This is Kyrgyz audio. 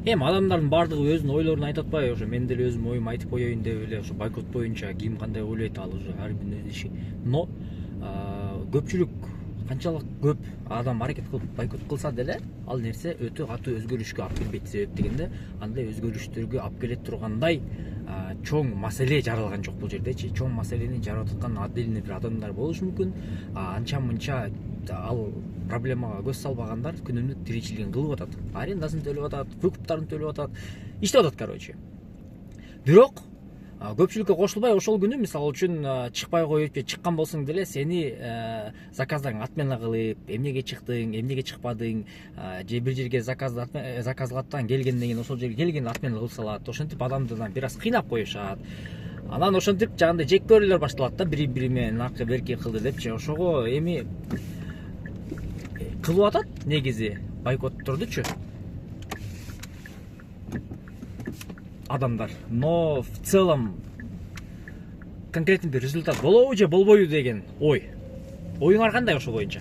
Эми адамдардын баардыгы өзүнүн ойлорун айтып атпайбы? Ошо мен деле өзүм оюмду айтып коеюн деп эле ошо бойкот боюнча ким кандай ойлойт ал уже ар биринин өз иши. Но көпчүлүк канчалык көп адам аракет кылып бойкот кылса деле ал нерсе өтө катуу өзгөрүшкө алып келбейт. Себеп дегенде андай өзгөрүштөргө алып келе тургандай чоң маселе жаралган жок бул жердечи. Чоң маселени жаратып аткан отдельный бир адамдар болушу мүмкүн. Анча мынча ал проблемага көз салбагандар күнүмдүк тиричилигин кылып атат. Арендасын төлөп атат, выкуптарын төлөп атат, иштеп атат, короче. Бирок көпчүлүккө кошулбай ошол күнү мисалы үчүн чыкпай коюп же чыккан болсоң деле сени заказдарың отмена кылып, эмнеге чыктың, эмнеге чыкпадың, же бир жерге заказлаттан келгенден кийин ошол жерге келген отмена кылып салат. Ошентип адамды бир аз кыйнап коюшат. Анан ошентип жагында жек көрүүлөр башталат да, бири менен акы берки кылды депчи. Ошого эми кылып атат негизи бойкоттордучу адамдар. Но в целом конкретный бир результат болобу же болбойбу деген ой. Оюңар кандай ошол боюнча?